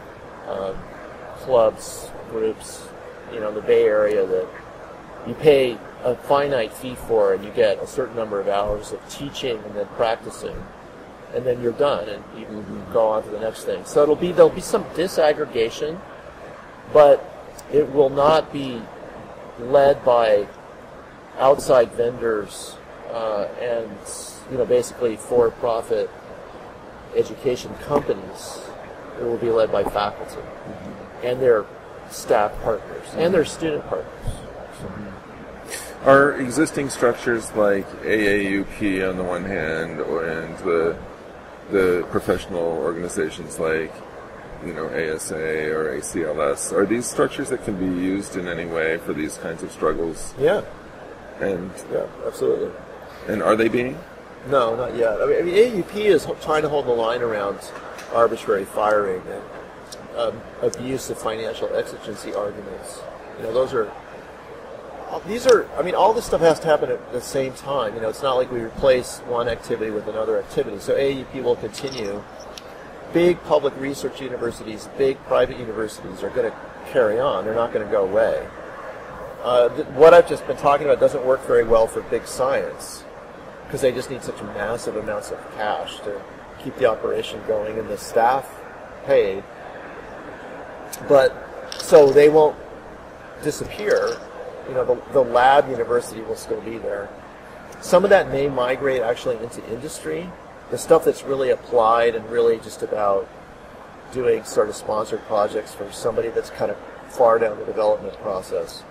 clubs, groups, in the Bay Area that you pay a finite fee for, and you get a certain number of hours of teaching and then practicing, and then you're done, and you go on to the next thing. So there'll be some disaggregation, but it will not be led by outside vendors and basically for-profit education companies. It will be led by faculty and their staff partners and their student partners. Are existing structures like AAUP on the one hand, and the professional organizations like ASA or ACLS, are these structures that can be used in any way for these kinds of struggles? Yeah. And yeah, absolutely. And are they being? No, not yet. I mean, AAUP is trying to hold the line around arbitrary firing and abuse of financial exigency arguments. All this stuff has to happen at the same time. It's not like we replace one activity with another activity. So AAUP will continue. Big public research universities, big private universities are going to carry on. They're not going to go away. What I've just been talking about doesn't work very well for big science because they just need such massive amounts of cash to keep the operation going and the staff paid. But so they won't disappear. The lab university will still be there. Some of that may migrate actually into industry. The stuff that's really applied and really just about doing sort of sponsored projects for somebody that's kind of far down the development process.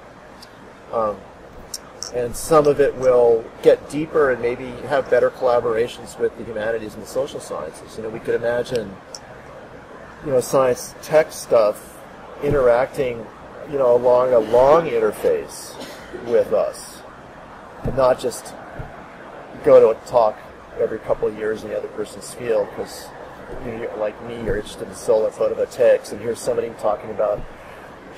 And some of it will get deeper and maybe have better collaborations with the humanities and the social sciences. We could imagine, science tech stuff interacting, along a long interface with us, and not just go to a talk every couple of years in the other person's field because, like me, you're interested in solar photovoltaics, and here's somebody talking about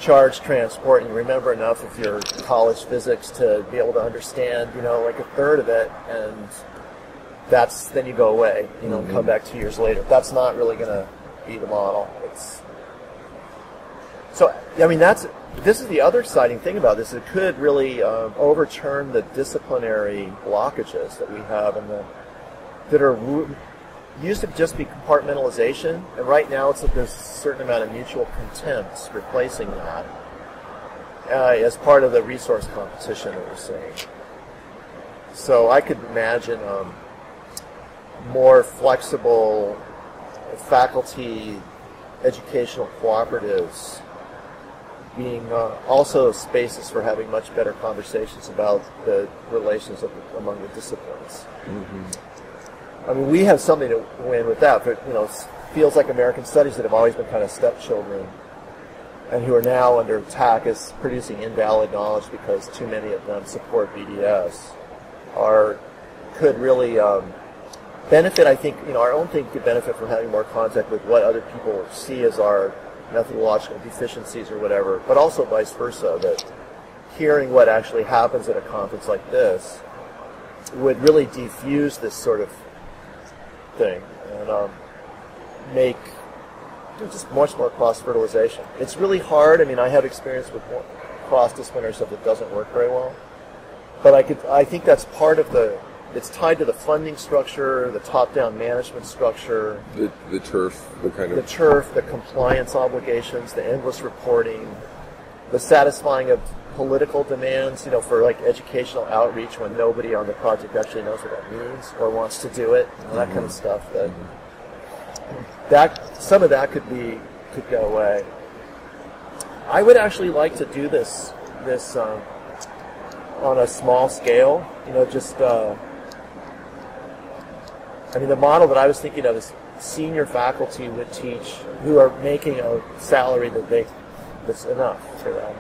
charge transport, and you remember enough of your college physics to be able to understand, like a third of it, and then you go away, and come back 2 years later. That's not really going to be the model. This is the other exciting thing about this. It could really overturn the disciplinary blockages that we have that are used to just be compartmentalization, and right now there's a certain amount of mutual contempt replacing that as part of the resource competition that we're seeing. So I could imagine more flexible faculty educational cooperatives being also spaces for having much better conversations about the relations among the disciplines. We have something to win with that, but it feels like American studies that have always been kind of stepchildren and who are now under attack as producing invalid knowledge because too many of them support BDS could really benefit. I think our own thing could benefit from having more contact with what other people see as our methodological deficiencies or whatever, but also vice versa, that hearing what actually happens at a conference like this would really diffuse this sort of thing and make just much more cross-fertilization. It's really hard. I have experience with cross-disciplinary stuff that doesn't work very well, but I think that's part of it's tied to the funding structure, the top-down management structure, the turf, the compliance obligations, the endless reporting, the satisfying of political demands, for like educational outreach when nobody on the project actually knows what that means or wants to do it, that kind of stuff. That some of that could go away. I would actually like to do this on a small scale. The model that I was thinking of is senior faculty would teach who are making a salary that's enough for them.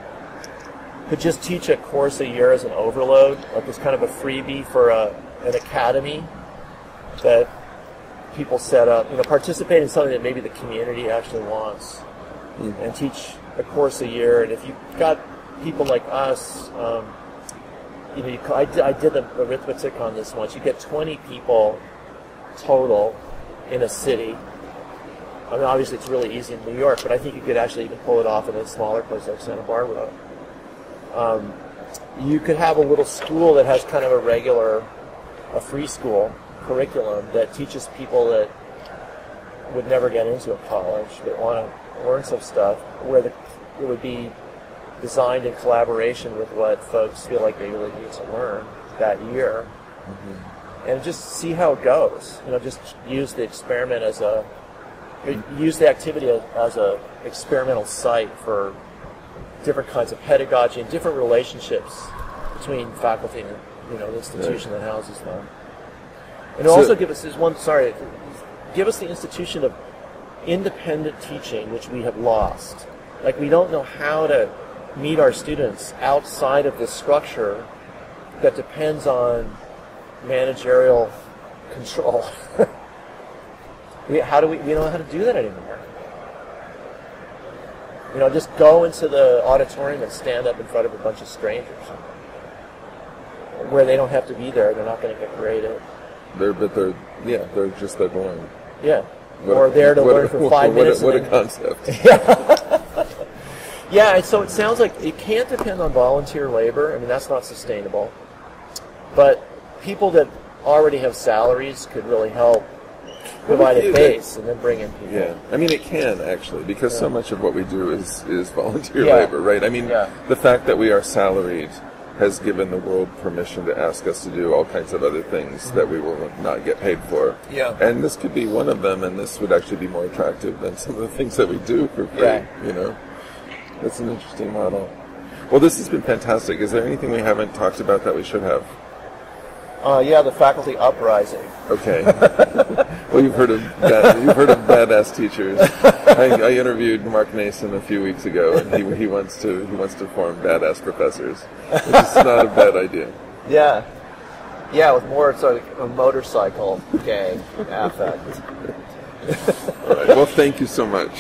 Could just teach a course a year as an overload, like as kind of a freebie for an academy that people set up. Participate in something that maybe the community actually wants, and teach a course a year. And if you've got people like us, I did the arithmetic on this once. You get 20 people total in a city, I mean, obviously it's really easy in New York, but I think you could actually even pull it off in a smaller place like Santa Barbara. You could have a little school that has kind of a free school curriculum that teaches people that would never get into a college, that want to learn some stuff, where it would be designed in collaboration with what folks feel like they really need to learn that year. Mm-hmm. And just see how it goes. Just use the experiment use the activity as a experimental site for different kinds of pedagogy and different relationships between faculty and the institution that houses them. And also give us the institution of independent teaching, which we have lost. Like, we don't know how to meet our students outside of this structure that depends on managerial control. We don't know how to do that anymore. Just go into the auditorium and stand up in front of a bunch of strangers where they don't have to be there. They're not going to get graded. They're just that boring. Yeah. Or there to learn for 5 minutes. What a concept. Yeah, and so it sounds like it can't depend on volunteer labor. I mean, that's not sustainable. But people that already have salaries could really help provide a base and then bring in people. Yeah, I mean, it can actually, because so much of what we do is volunteer labor, right? I mean, the fact that we are salaried has given the world permission to ask us to do all kinds of other things that we will not get paid for. Yeah. And this could be one of them, and this would actually be more attractive than some of the things that we do for free, That's an interesting model. Well, this has been fantastic. Is there anything we haven't talked about that we should have? The faculty uprising. Okay. Well, you've heard of badass teachers. I interviewed Mark Nason a few weeks ago, and he wants to form badass professors, which is not a bad idea. Yeah, with more sort of a motorcycle gang affect. All right. Well, thank you so much.